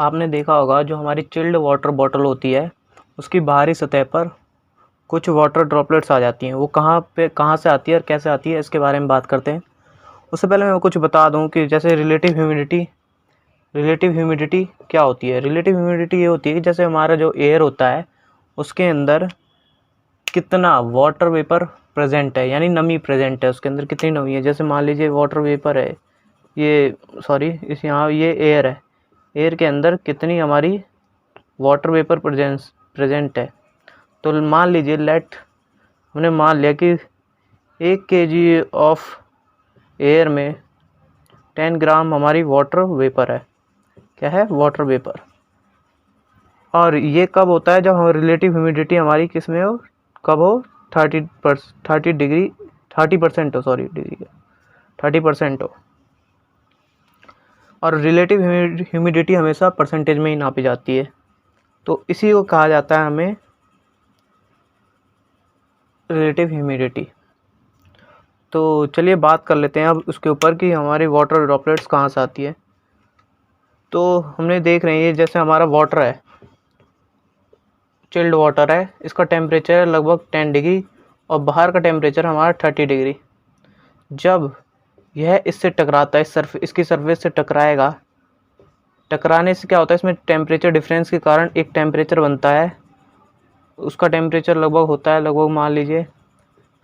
आपने देखा होगा जो हमारी चिल्ड वाटर बॉटल होती है उसकी बाहरी सतह पर कुछ वाटर ड्रॉपलेट्स आ जाती हैं। वो कहाँ से आती है और कैसे आती है इसके बारे में बात करते हैं। उससे पहले मैं कुछ बता दूं कि जैसे रिलेटिव ह्यूमिडिटी क्या होती है। रिलेटिव ह्यूमिडिटी ये होती है कि जैसे हमारा जो एयर होता है उसके अंदर कितना वाटर वेपर प्रेजेंट है, यानी नमी प्रेजेंट है, उसके अंदर कितनी नमी है। जैसे मान लीजिए वाटर वेपर है, ये एयर है, एयर के अंदर कितनी हमारी वाटर वेपर प्रेजेंट है। तो मान लीजिए हमने मान लिया कि 1 kg ऑफ एयर में 10 ग्राम हमारी वाटर वेपर है। क्या है? Water vapour. और ये कब होता है? जब हम रिलेटिव ह्यूमिडिटी हमारी किस में हो, कब हो, 30% हो, सॉरी डिग्री 30% हो। और रिलेटिव ह्यूमिडिटी हमेशा परसेंटेज में ही नापी जाती है, तो इसी को कहा जाता है हमें रिलेटिव ह्यूमिडिटी। तो चलिए बात कर लेते हैं अब उसके ऊपर कि हमारी वाटर ड्रॉपलेट्स कहाँ से आती है। तो हमने देख रहे हैं जैसे हमारा वाटर है, चिल्ड वाटर है, इसका टेम्परेचर लगभग 10 डिग्री और बाहर का टेम्परेचर हमारा 30 डिग्री। जब यह इससे टकराता है, इसकी सरफेस से टकराएगा, टकराने से क्या होता है, इसमें टेम्परेचर डिफरेंस के कारण एक टेम्परेचर बनता है। उसका टेम्परेचर लगभग मान लीजिए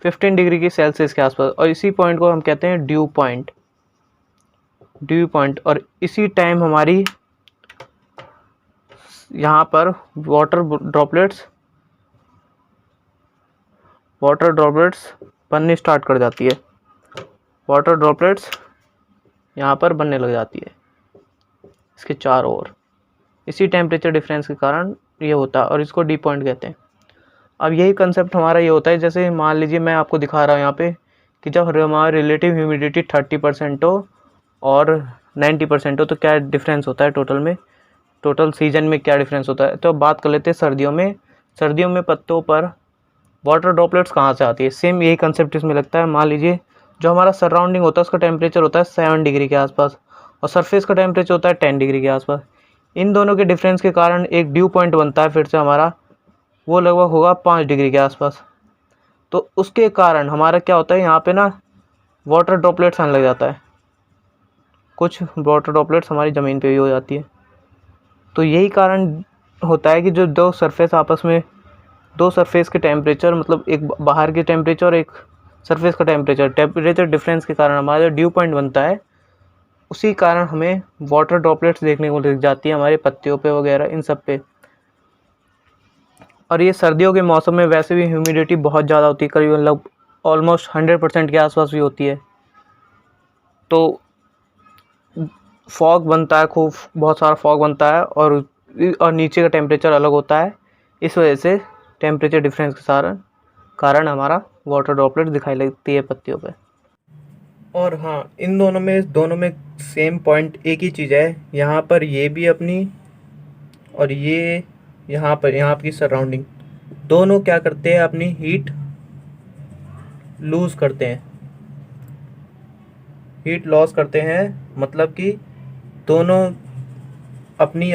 15 डिग्री की सेल्सियस के आसपास, और इसी पॉइंट को हम कहते हैं ड्यू पॉइंट। और इसी टाइम हमारी यहाँ पर वाटर ड्रॉपलेट्स बनने स्टार्ट कर जाती है। वाटर ड्रॉपलेट्स यहाँ पर बनने लग जाती है इसके चारों ओर। इसी टेम्परेचर डिफरेंस के कारण ये होता है और इसको डी पॉइंट कहते हैं। अब यही कंसेप्ट हमारा ये होता है, जैसे मान लीजिए मैं आपको दिखा रहा हूँ यहाँ पे कि जब हमारा रिलेटिव ह्यूमिडिटी 30% हो और 90% हो तो क्या डिफरेंस होता है टोटल सीजन में क्या डिफरेंस होता है। तो अब बात कर लेते हैं सर्दियों में पत्तों पर वाटर ड्रॉपलेट्स कहाँ से आती है। सेम यही कंसेप्ट इसमें लगता है। मान लीजिए जो हमारा सराउंडिंग होता है उसका टेम्परेचर होता है 7 डिग्री के आसपास और सरफेस का टेम्परेचर होता है 10 डिग्री के आसपास। इन दोनों के डिफरेंस के कारण एक ड्यू पॉइंट बनता है, फिर से हमारा वो लगभग होगा 5 डिग्री के आसपास। तो उसके कारण हमारा क्या होता है, यहाँ पे ना वाटर ड्रॉपलेट्स आने लग जाता है, कुछ वाटर ड्रॉपलेट्स हमारी ज़मीन पे भी हो जाती है। तो यही कारण होता है कि जो दो सरफेस के टेम्परेचर, मतलब एक बाहर के टेम्परेचर और एक सरफेस का टेम्परेचर डिफरेंस के कारण हमारा जो ड्यू पॉइंट बनता है, उसी कारण हमें वाटर ड्रॉपलेट्स देखने को मिल जाती है हमारे पत्तियों पे वगैरह, इन सब पे। और ये सर्दियों के मौसम में वैसे भी ह्यूमिडिटी बहुत ज़्यादा होती है, करीबन ऑलमोस्ट 100% के आसपास भी होती है। तो फॉग बनता है, बहुत सारा फॉग बनता है और नीचे का टेम्परेचर अलग होता है। इस वजह से टेम्परेचर डिफरेंस के कारण हमारा वाटर ड्रॉपलेट दिखाई लगती है पत्तियों पे। और हाँ, इन दोनों में सेम पॉइंट एक ही चीज़ है, यहाँ पर ये भी अपनी और ये यहाँ की सराउंडिंग, दोनों क्या करते हैं, अपनी हीट लूज़ करते हैं, हीट लॉस करते हैं। मतलब कि दोनों अपनी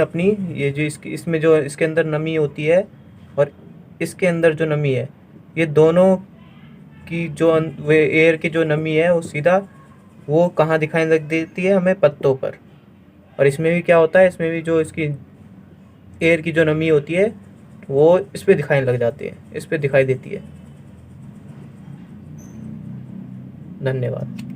ये जो इसमें जो इसके अंदर नमी होती है और इसके अंदर जो नमी है, ये दोनों की जो एयर की जो नमी है वो कहाँ दिखाई लग देती है, हमें पत्तों पर। और इसमें भी क्या होता है, इसमें भी जो इसकी एयर की जो नमी होती है वो इस पे दिखाई लग जाती है, इस पे दिखाई देती है। धन्यवाद।